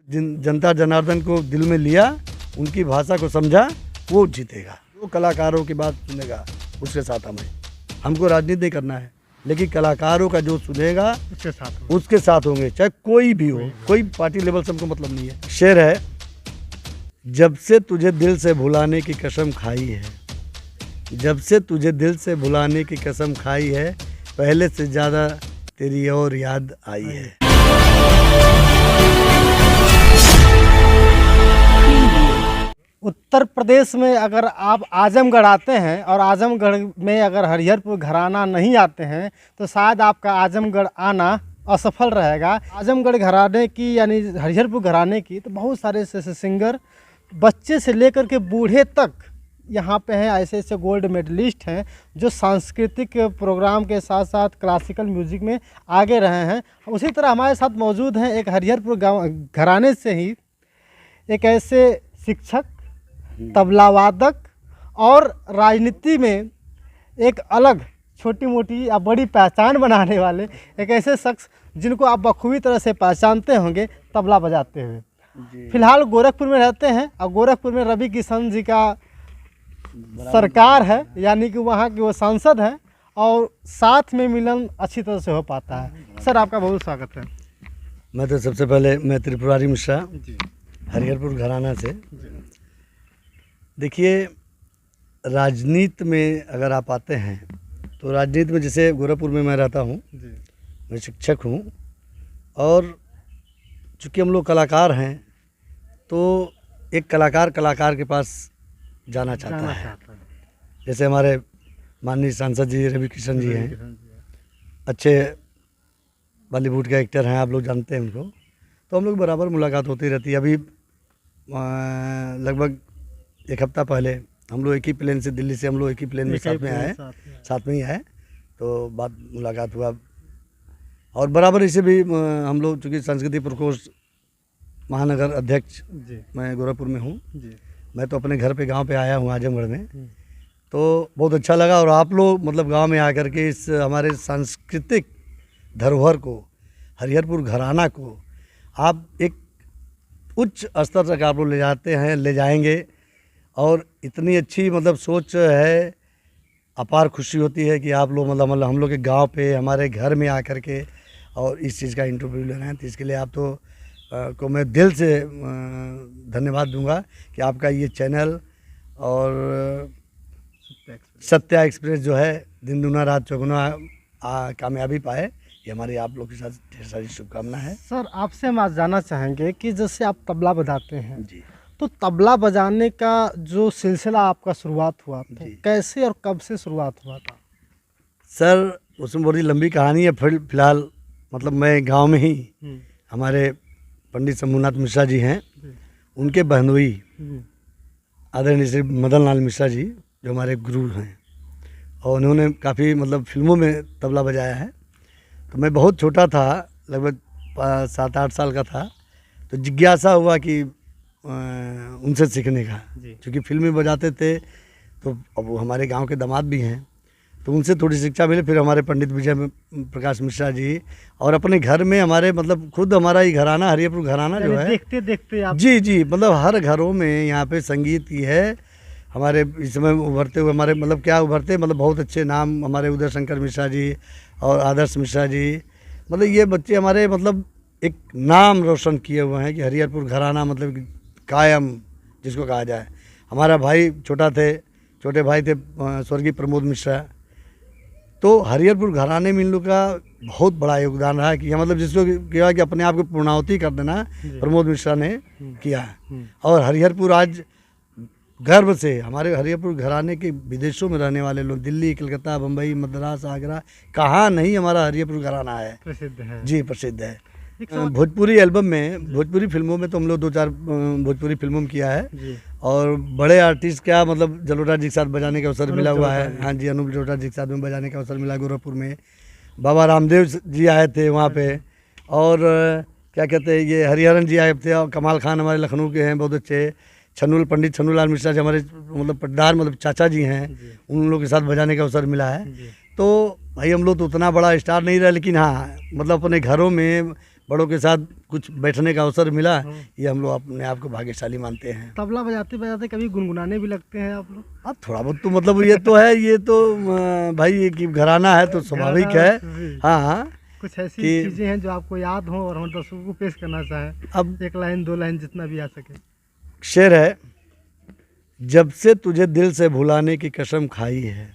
जिन जनता जनार्दन को दिल में लिया, उनकी भाषा को समझा, वो जीतेगा। वो कलाकारों की बात सुनेगा, उसके साथ हमको राजनीति नहीं करना है, लेकिन कलाकारों का जो सुनेगा उसके साथ होंगे, चाहे कोई भी हो, कोई पार्टी लेवल से हमको मतलब नहीं है। शेर है, जब से तुझे दिल से भुलाने की कसम खाई है, जब से तुझे दिल से भुलाने की कसम खाई है, पहले से ज़्यादा तेरी और याद आई है। उत्तर प्रदेश में अगर आप आजमगढ़ आते हैं और आजमगढ़ में अगर हरिहरपुर घराना नहीं आते हैं तो शायद आपका आजमगढ़ आना असफल रहेगा। आजमगढ़ घराने की यानी हरिहरपुर घराने की तो बहुत सारे सिंगर बच्चे से लेकर के बूढ़े तक यहाँ पे हैं। ऐसे ऐसे गोल्ड मेडलिस्ट हैं जो सांस्कृतिक प्रोग्राम के साथ साथ क्लासिकल म्यूज़िक में आगे रहे हैं। उसी तरह हमारे साथ मौजूद हैं एक हरिहरपुर घराने से ही एक ऐसे शिक्षक, तबला वादक और राजनीति में एक अलग छोटी मोटी या बड़ी पहचान बनाने वाले एक ऐसे शख्स जिनको आप बखूबी तरह से पहचानते होंगे तबला बजाते हुए। फिलहाल गोरखपुर में रहते हैं और गोरखपुर में रवि किशन जी का सरकार है, यानी कि वहाँ के वो सांसद हैं और साथ में मिलन अच्छी तरह से हो पाता है। सर आपका बहुत स्वागत है। मैं तो सबसे पहले मैं त्रिपुरारी मिश्रा हरिहरपुर घराना से। देखिए, राजनीति में अगर आप आते हैं तो राजनीति में जैसे गोरखपुर में मैं रहता हूँ, मैं शिक्षक हूँ और चूँकि हम लोग कलाकार हैं तो एक कलाकार के पास जाना चाहता है। जैसे हमारे माननीय सांसद जी रवि किशन जी हैं, अच्छे बॉलीवुड के एक्टर हैं, आप लोग जानते हैं उनको, तो हम लोग बराबर मुलाकात होती रहती है। अभी लगभग एक हफ्ता पहले हम लोग एक ही प्लेन से, दिल्ली से हम लोग एक ही प्लेन में साथ में ही आए, तो बात मुलाकात हुआ। और बराबर इसे भी हम लोग चूँकि सांस्कृतिक प्रकोष्ठ महानगर अध्यक्ष मैं गोरखपुर में हूँ, मैं तो अपने घर पे गांव पे आया हूँ आजमगढ़ में, तो बहुत अच्छा लगा। और आप लोग मतलब गांव में आकर के इस हमारे सांस्कृतिक धरोहर को, हरिहरपुर घराना को आप एक उच्च स्तर तक आप लोग ले जाएंगे और इतनी अच्छी मतलब सोच है, अपार खुशी होती है कि आप लोग मतलब हम लोग के गांव पे हमारे घर में आकर के और इस चीज़ का इंटरव्यू ले रहे हैं। तो इसके लिए आप तो को मैं दिल से धन्यवाद दूंगा कि आपका ये चैनल और सत्या एक्सप्रेस जो है दिन दूना रात चौगुना कामयाबी पाए, ये हमारी आप लोग के साथ ढेर सारी शुभकामना है। सर आपसे हम आज जानना चाहेंगे कि जैसे आप तबला बजाते हैं जी, तो तबला बजाने का जो सिलसिला आपका शुरुआत हुआ तो कैसे और कब से शुरुआत हुआ था? सर उसमें बड़ी लंबी कहानी है। फिलहाल मतलब मैं गांव में ही हमारे पंडित शंभुनाथ मिश्रा जी हैं, उनके बहनोई आदरणीय श्री मदन लाल मिश्रा जी जो हमारे गुरु हैं, और उन्होंने काफ़ी मतलब फिल्मों में तबला बजाया है। तो मैं बहुत छोटा था, लगभग 7-8 साल का था, तो जिज्ञासा हुआ कि उनसे सीखने का, क्योंकि फिल्म में बजाते थे तो अब वो हमारे गांव के दामाद भी हैं, तो उनसे थोड़ी शिक्षा मिली। फिर हमारे पंडित विजय प्रकाश मिश्रा जी और अपने घर में हमारे मतलब खुद हमारा ही घराना हरिहरपुर घराना जो है, देखते देखते आप जी मतलब हर घरों में यहाँ पे संगीत की है। हमारे इस समय उभरते हुए हमारे मतलब क्या उभरते मतलब बहुत अच्छे नाम हमारे उदय शंकर मिश्रा जी और आदर्श मिश्रा जी, मतलब ये बच्चे हमारे मतलब एक नाम रोशन किए हुए हैं कि हरिहरपुर घराना मतलब कायम जिसको कहा जाए। हमारा भाई छोटे भाई थे स्वर्गीय प्रमोद मिश्रा, तो हरिहरपुर घराने में इन लोग का बहुत बड़ा योगदान रहा है कि मतलब जिसको किया कि अपने आप को पूर्णाहुति कर देना प्रमोद मिश्रा ने किया है। और हरिहरपुर आज गर्व से हमारे हरिहरपुर घराने के विदेशों में रहने वाले लोग, दिल्ली, कलकत्ता, बम्बई, मद्रास, आगरा, कहाँ नहीं हमारा हरिहरपुर घराना है, प्रसिद्ध है। जी प्रसिद्ध है। भोजपुरी एल्बम में, भोजपुरी फिल्मों में तो हम लोग 2-4 भोजपुरी फिल्मों में किया है, और बड़े आर्टिस्ट क्या मतलब जलोटा जी के साथ बजाने का अवसर मिला हुआ है। हाँ जी, अनूप जलोटा जी के साथ में बजाने का अवसर मिला गोरखपुर में। बाबा रामदेव जी आए थे वहाँ पे, और क्या कहते हैं ये हरिहरन जी आए थे, और कमाल खान हमारे लखनऊ के हैं बहुत अच्छे, पंडित छन्नू लाल मिश्रा जी हमारे मतलब पटदार मतलब चाचा जी हैं, उन लोगों के साथ बजाने का अवसर मिला है। तो भाई हम लोग तो उतना बड़ा स्टार नहीं रहा, लेकिन हाँ मतलब अपने घरों में बड़ों के साथ कुछ बैठने का अवसर मिला, ये हम लोग अपने आप को भाग्यशाली मानते हैं। तबला बजाते बजाते कभी गुनगुनाने भी लगते हैं आप लोग? अब थोड़ा बहुत तो मतलब ये तो है, ये तो भाई ये कि घराना है तो स्वाभाविक है। हाँ हाँ, कुछ ऐसी चीजें हैं जो आपको याद हो और हम दर्शकों को पेश करना चाहें? अब 1 लाइन 2 लाइन जितना भी आ सके। शेर है, जब से तुझे दिल से भुलाने की कसम खाई है,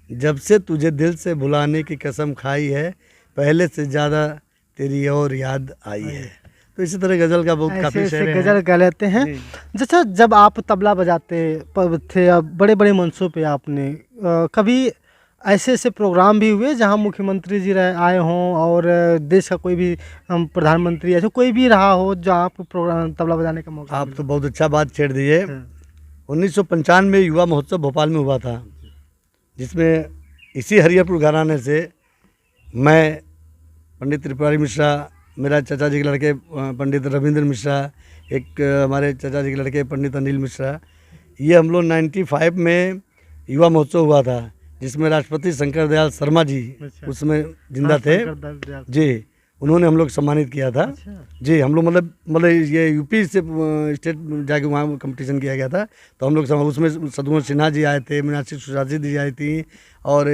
जब से तुझे दिल से भुलाने की कसम खाई है, पहले से ज़्यादा तेरी और याद आई है। तो इसी तरह गज़ल का बहुत काफ़ी शेर है। गज़ल गा लेते हैं। जैसा जब आप तबला बजाते थे, बड़े बड़े मंचों पे आपने कभी ऐसे ऐसे प्रोग्राम भी हुए जहां मुख्यमंत्री जी आए हों और देश का कोई भी प्रधानमंत्री ऐसे कोई भी रहा हो जहां आपको प्रोग्राम तबला बजाने का मौका? आप तो बहुत अच्छा बात छेड़ दिए। 1995 में युवा महोत्सव भोपाल में हुआ था, जिसमें इसी हरिहरपुर घराने से मैं, पंडित त्रिपुरारी मिश्रा, मेरा चाचा जी के लड़के पंडित रविंद्र मिश्रा, एक हमारे चाचा जी के लड़के पंडित अनिल मिश्रा, ये हम लोग 95 में युवा महोत्सव हुआ था, जिसमें राष्ट्रपति शंकर दयाल शर्मा जी उसमें जिंदा थे जी, उन्होंने हम लोग सम्मानित किया था। जी, हम लोग मतलब ये यूपी से स्टेट जाके वहाँ कंपटीशन किया गया था, तो हम लोग उसमें सदगुण सिन्हा जी आए थे, मीनाक्षी सुशाजी जी आई थी और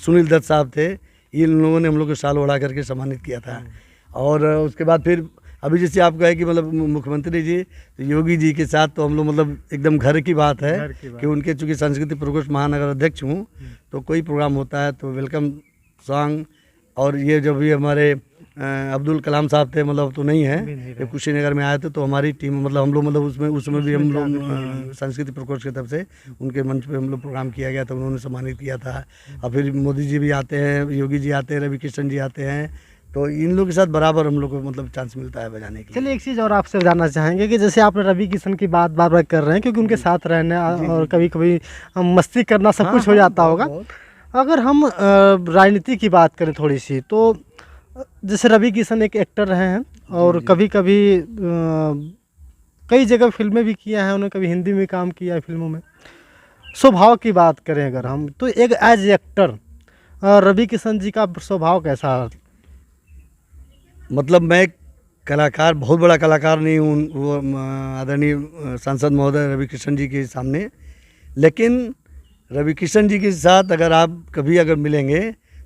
सुनील दत्त साहब थे। इन लोगों ने हम लोग को शाल ओढ़ा करके सम्मानित किया था। और उसके बाद फिर अभी जैसे आप कहे कि मतलब मुख्यमंत्री जी योगी जी के साथ तो हम लोग मतलब एकदम घर की बात है कि उनके चूँकि संस्कृति प्रकोष्ठ महानगर अध्यक्ष हूँ, तो कोई प्रोग्राम होता है तो वेलकम सॉन्ग, और ये जो भी हमारे अब्दुल कलाम साहब थे, मतलब तो नहीं है, ये कुशीनगर में आए थे, तो हमारी टीम मतलब हम लोग मतलब उसमें भी हम लोग संस्कृति प्रकोष्ठ की तरफ से उनके मंच पे हम लोग प्रोग्राम किया गया था, उन्होंने सम्मानित किया था। और फिर मोदी जी भी आते हैं, योगी जी आते हैं, रवि किशन जी आते हैं, तो इन लोगों के साथ बराबर हम लोग को मतलब चांस मिलता है बजाने के लिए। चलिए एक चीज़ और आपसे जानना चाहेंगे कि जैसे आपने रवि किशन की बात बार बार कर रहे हैं, क्योंकि उनके साथ रहने और कभी कभी मस्ती करना सब कुछ हो जाता होगा। अगर हम राजनीति की बात करें थोड़ी सी, तो जैसे रवि किशन एक एक्टर रहे हैं और कभी कभी कई जगह फिल्में भी किया है उन्होंने, कभी हिंदी में काम किया है फिल्मों में। स्वभाव की बात करें अगर हम, तो एक एज एक्टर रवि किशन जी का स्वभाव कैसा? मतलब मैं कलाकार, बहुत बड़ा कलाकार नहीं हूँ वो आदरणीय सांसद महोदय रवि किशन जी के सामने, लेकिन रवि किशन जी के साथ अगर आप कभी अगर मिलेंगे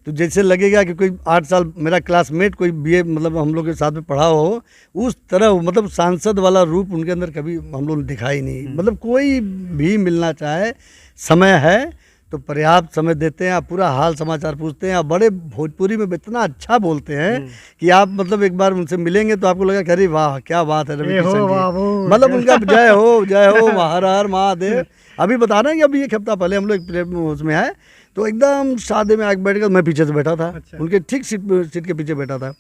तो जैसे लगेगा कि कोई 8 साल मेरा क्लासमेट कोई बीए मतलब हम लोग के साथ में पढ़ा हो, उस तरह मतलब सांसद वाला रूप उनके अंदर कभी हम लोग ने दिखा ही नहीं। मतलब कोई भी मिलना चाहे, समय है तो पर्याप्त समय देते हैं, आप पूरा हाल समाचार पूछते हैं, आप बड़े भोजपुरी में इतना अच्छा बोलते हैं कि आप मतलब एक बार उनसे मिलेंगे तो आपको लगा कि अरे वाह क्या बात है रवि किशन जी, मतलब उनका जय हो हर हर महादेव। अभी बता रहे हैं कि अभी एक हफ्ता पहले हम लोग एक उसमें आए तो एकदम सादे में आके बैठ कर, मैं पीछे से बैठा था, उनके ठीक सीट के पीछे बैठा था,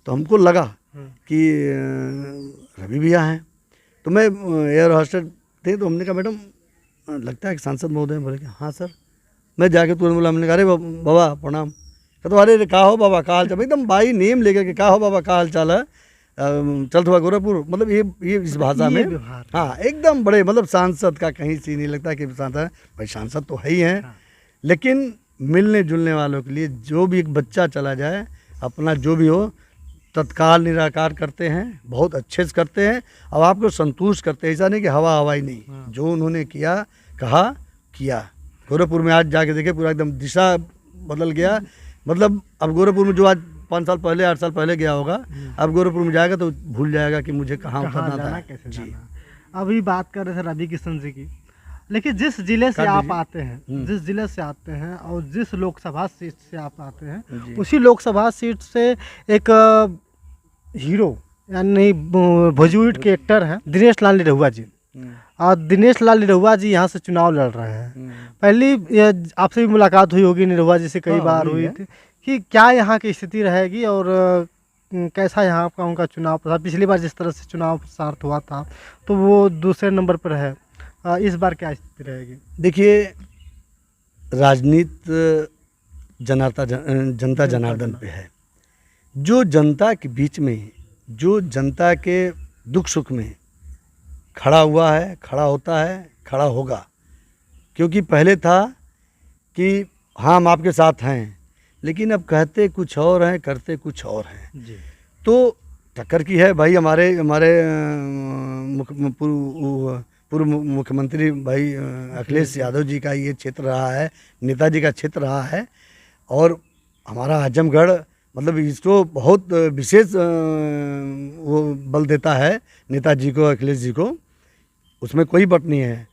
तो हमको लगा कि रवि भैया हैं, तो मैं एयर हॉस्टेस थे, तो हमने कहा मैडम लगता है कि सांसद महोदय। बोले कि हाँ सर। मैं जाके तुरंत बोला, हमने कहा अरे बाबा प्रणाम। कहते अरे का हो बाबा का हाल चाल, एकदम बाई नेम लेकर के का हो बाबा का हाल चाल है, चल थोड़ा गोरखपुर, मतलब ये इस भाषा में। हाँ एकदम बड़े मतलब सांसद का कहीं सी नहीं लगता कि सांसद, भाई सांसद तो है ही हैं, लेकिन मिलने जुलने वालों के लिए जो भी एक बच्चा चला जाए, अपना जो भी हो तत्काल निराकार करते हैं, बहुत अच्छे से करते हैं और आपको संतुष्ट करते हैं। ऐसा नहीं कि हवा हवाई नहीं, जो उन्होंने किया कहा किया। गोरखपुर में आज जाके देखे पूरा एकदम दिशा बदल गया, मतलब अब गोरखपुर में जो आज 5 साल पहले 8 साल पहले गया होगा, अब गोरखपुर में जाएगा तो भूल जाएगा कि मुझे कहाँ उतरना था। कैसे जाना। अभी बात कर रहे थे रवि किशन जी की, लेकिन जिस जिले से आप आते हैं, जिस जिले से आते हैं और जिस लोकसभा सीट से आप आते हैं, उसी लोकसभा सीट से एक हीरो यानी भोजपुरी के एक्टर हैं दिनेश लाल निरहुआ जी, और दिनेश लाल निरहुआ जी यहाँ से चुनाव लड़ रहे हैं। पहली आपसे भी मुलाकात हुई होगी निरहुआ जी से, कई बार हुई थी, कि क्या यहाँ की स्थिति रहेगी और कैसा यहाँ का उनका चुनाव प्रचार? पिछली बार जिस तरह से चुनाव प्रचार हुआ था तो वो दूसरे नंबर पर है, इस बार क्या स्थिति रहेगी? देखिए राजनीति जनता जनार्दन पे है, जो जनता के बीच में, जो जनता के दुख सुख में खड़ा हुआ है, खड़ा होता है, खड़ा होगा। क्योंकि पहले था कि हाँ हम आपके साथ हैं, लेकिन अब कहते कुछ और हैं, करते कुछ और हैं। तो टक्कर की है भाई। हमारे हमारे पूर्व मुख्यमंत्री भाई अखिलेश यादव जी का ये क्षेत्र रहा है, नेताजी का क्षेत्र रहा है। और हमारा आजमगढ़ मतलब इसको बहुत विशेष वो बल देता है नेताजी को, अखिलेश जी को, उसमें कोई बट नहीं है।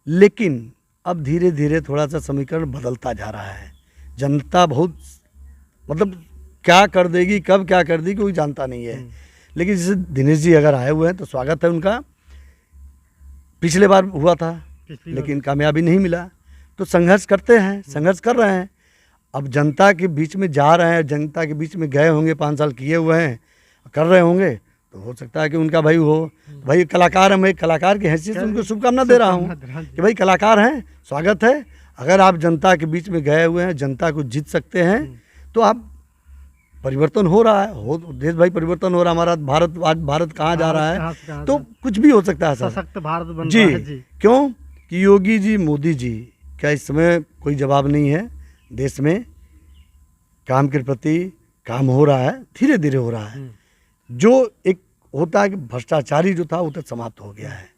लेकिन अब धीरे धीरे थोड़ा सा समीकरण बदलता जा रहा है। जनता बहुत मतलब क्या कर देगी, कब क्या कर देगी कोई जानता नहीं है। लेकिन जैसे दिनेश जी अगर आए हुए हैं तो स्वागत है उनका। पिछले बार हुआ था लेकिन कामयाबी नहीं मिला, तो संघर्ष करते हैं, संघर्ष कर रहे हैं। अब जनता के बीच में जा रहे हैं, जनता के बीच में गए होंगे, 5 साल किए हुए हैं, कर रहे होंगे, तो हो सकता है कि उनका भाई हो। भाई कलाकार, मैं कलाकार की हैसियत से उनको शुभकामना दे रहा हूँ कि भाई कलाकार हैं, स्वागत है। अगर आप जनता के बीच में गए हुए हैं, जनता को जीत सकते हैं, तो आप परिवर्तन हो रहा है, हो देश भाई परिवर्तन हो रहा है। हमारा भारत, आज भारत कहाँ जा रहा है, तो कुछ भी हो सकता है सर। सशक्त भारत बन जी, रहा है जी। क्यों कि योगी जी, मोदी जी का इस समय कोई जवाब नहीं है। देश में काम के प्रति काम हो रहा है, धीरे धीरे हो रहा है। जो एक होता है कि भ्रष्टाचारी जो था वो तो समाप्त हो गया है।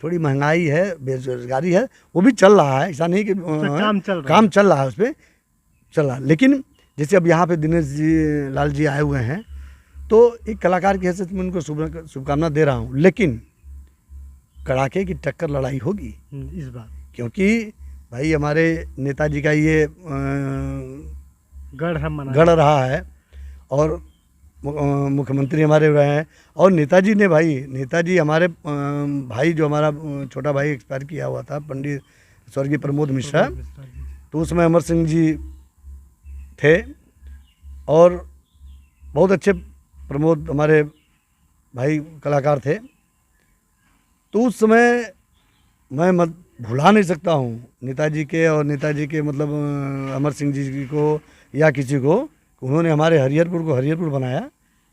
थोड़ी महंगाई है, बेरोजगारी है, वो भी चल रहा है, ऐसा नहीं कि काम चल रहा है, उस पर चल रहा है। लेकिन जैसे अब यहाँ पे दिनेश जी लाल जी आए हुए हैं, तो एक कलाकार की हैसियत में उनको शुभकामना दे रहा हूँ। लेकिन कड़ाके की टक्कर लड़ाई होगी इस बार, क्योंकि भाई हमारे नेताजी का ये गढ़ रहा है और मुख्यमंत्री हमारे रहे हैं। और नेताजी ने भाई, नेताजी हमारे भाई, जो हमारा छोटा भाई एक्सपायर किया हुआ था, पंडित स्वर्गीय प्रमोद मिश्रा, तो उसमें अमर सिंह जी थे और बहुत अच्छे प्रमोद हमारे भाई कलाकार थे। तो उस समय मैं मत भुला नहीं सकता हूँ नेताजी के, और नेताजी के मतलब अमर सिंह जी को या किसी को, उन्होंने हमारे हरिहरपुर को हरिहरपुर बनाया।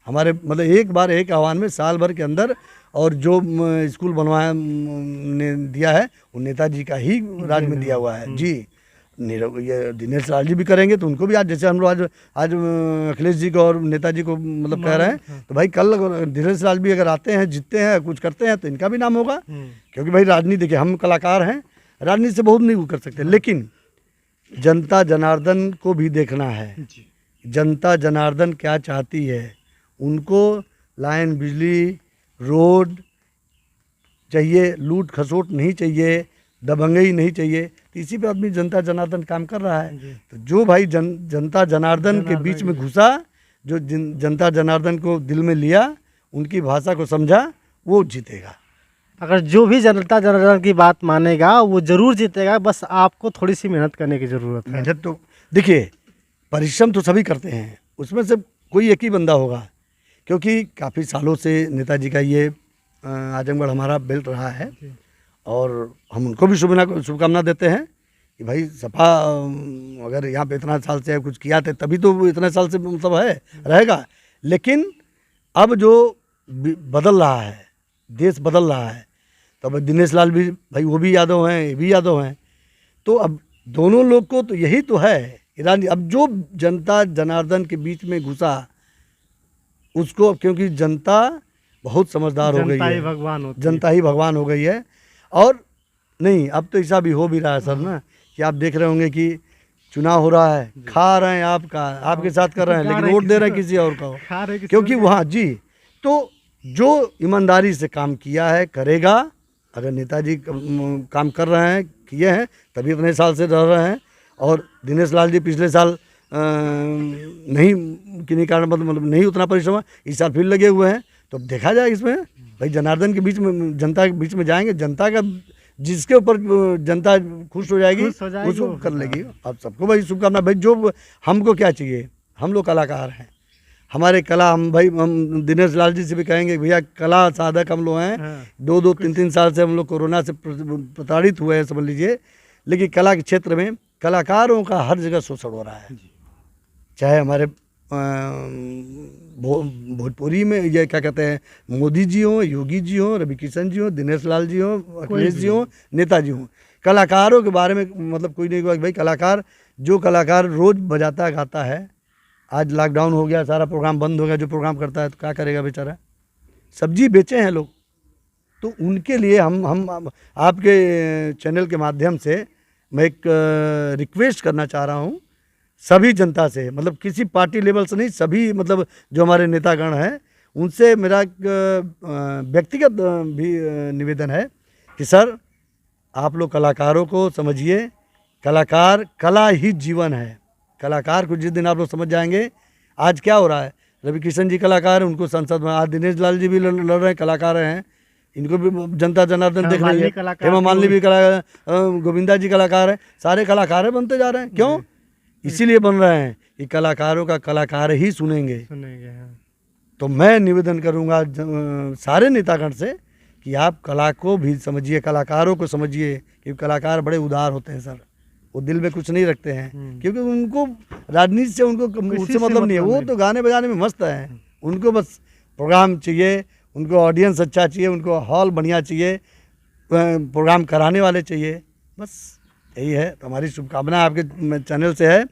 हमारे मतलब एक बार एक आह्वान में साल भर के अंदर, और जो स्कूल बनवाया ने दिया है वो नेताजी का ही राज में दिया हुआ है जी। ये दिनेश लाल जी भी करेंगे तो उनको भी आज, जैसे हम लोग आज अखिलेश जी को और नेताजी को मतलब कह रहे हैं, तो भाई कल दिनेश लाल भी अगर आते हैं, जीतते हैं, कुछ करते हैं, तो इनका भी नाम होगा। क्योंकि भाई राजनीति, देखिए हम कलाकार हैं, राजनीति से बहुत नहीं वो कर सकते, लेकिन जनता जनार्दन को भी देखना है। जनता जनार्दन क्या चाहती है, उनको लाइन, बिजली, रोड चाहिए, लूट खसोट नहीं चाहिए, दबंगई नहीं चाहिए। तो इसी पे आदमी जनता जनार्दन काम कर रहा है। तो जो भाई जनता जनार्दन के बीच में घुसा, जो जनता जनार्दन को दिल में लिया, उनकी भाषा को समझा, वो जीतेगा। अगर जो भी जनता जनार्दन की बात मानेगा वो जरूर जीतेगा। बस आपको थोड़ी सी मेहनत करने की ज़रूरत है। मेहनत तो देखिए, परिश्रम तो सभी करते हैं, उसमें से कोई एक ही बंदा होगा, क्योंकि काफ़ी सालों से नेताजी का ये आजमगढ़ हमारा बेल्ट रहा है। और हम उनको भी शुभकामना देते हैं कि भाई सपा अगर यहाँ पे इतना साल से कुछ किया था, तभी तो इतने साल से मतलब है, रहेगा। लेकिन अब जो बदल रहा है, देश बदल रहा है, तो अब दिनेश लाल भी भाई, वो भी यादव हैं, ये भी यादव हैं, तो अब दोनों लोग को तो यही तो है ईरानी। अब जो जनता जनार्दन के बीच में घुसा उसको, क्योंकि जनता बहुत समझदार हो गई है, जनता ही भगवान हो गई है। और नहीं, अब तो ऐसा भी हो भी रहा है सर ना, कि आप देख रहे होंगे कि चुनाव हो रहा है, खा रहे हैं आपका, आपके साथ कर रहे हैं, लेकिन वोट दे रहे हैं किसी और को, क्योंकि वहाँ जी, तो जो ईमानदारी से काम किया है करेगा। अगर नेताजी काम कर रहे हैं, किए हैं, तभी इतने साल से रह रहे हैं। और दिनेश लाल जी पिछले साल नहीं, किन्हीं कारण मतलब नहीं उतना परिश्रम, इस साल फिर लगे हुए हैं। तो देखा जाए इसमें भाई, जनार्दन के बीच में, जनता के बीच में जाएंगे, जनता का जिसके ऊपर जनता खुश हो जाएगी उसको कर लेगी। आप सबको भाई शुभकामना। भाई जो हमको क्या चाहिए, हम लोग कलाकार हैं, हमारे कला, हम भाई हम दिनेश लाल जी से भी कहेंगे भैया कला साधक हम लोग हैं। 2-2, 3-3 साल से हम लोग कोरोना से प्रताड़ित हुए हैं, समझ लीजिए। लेकिन कला के क्षेत्र में कलाकारों का हर जगह शोषण हो रहा है, चाहे हमारे भोजपुरी में ये क्या कहते हैं, मोदी जी हों, योगी जी हों, रवि किशन जी हों, दिनेश लाल जी हों, अखिलेश जी हों, नेताजी हों, कलाकारों के बारे में मतलब कोई नहीं। भाई कलाकार, जो कलाकार रोज़ बजाता गाता है, आज लॉकडाउन हो गया, सारा प्रोग्राम बंद हो गया, जो प्रोग्राम करता है तो क्या करेगा बेचारा, सब्जी बेचे हैं लोग, तो उनके लिए हम आपके चैनल के माध्यम से मैं एक रिक्वेस्ट करना चाह रहा हूँ सभी जनता से, मतलब किसी पार्टी लेवल से नहीं, सभी मतलब जो हमारे नेतागण हैं उनसे मेरा एक व्यक्तिगत भी निवेदन है कि सर आप लोग कलाकारों को समझिए, कलाकार कला ही जीवन है। कलाकार को जिस दिन आप लोग समझ जाएंगे, आज क्या हो रहा है, रवि किशन जी कलाकार हैं, उनको संसद में, आज दिनेश लाल जी भी लड़ रहे हैं, कलाकार हैं, इनको भी जनता जनार्दन देख रही है, हेमा मालिनी भी कलाकार, गोविंदा जी कलाकार हैं, सारे कलाकार बनते जा रहे हैं। क्यों? इसीलिए बन रहे हैं कि कलाकारों का कलाकार ही सुनेंगे। तो मैं निवेदन करूंगा सारे नेतागण से कि आप कला को भी समझिए, कलाकारों को समझिए, क्योंकि कलाकार बड़े उदार होते हैं सर, वो दिल में कुछ नहीं रखते हैं, क्योंकि उनको राजनीति से उनको उससे मतलब नहीं है, वो तो गाने बजाने में मस्त हैं, उनको बस प्रोग्राम चाहिए, उनको ऑडियंस अच्छा चाहिए, उनको हॉल बढ़िया चाहिए, प्रोग्राम कराने वाले चाहिए, बस यही है। तो हमारी शुभकामना आपके चैनल से है,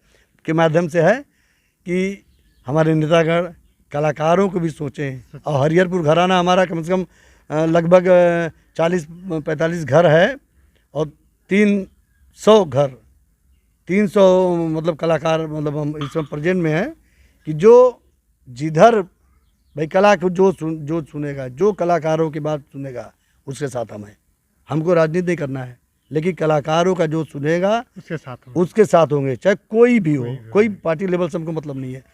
के माध्यम से है कि हमारे नेतागण कलाकारों को भी सोचें। और हरिहरपुर घराना हमारा कम से कम लगभग 40-45 घर है और 300 घर, 300 मतलब कलाकार, मतलब हम इसमें प्रेजेंट में हैं कि जो जिधर भाई कला को जो सुनेगा, जो कलाकारों की बात सुनेगा, उसके साथ हम हैं। हमको राजनीति नहीं करना है, लेकिन कलाकारों का जो सुनेगा उसके साथ होंगे, चाहे कोई भी हो, कोई पार्टी लेवल से हमको मतलब नहीं है।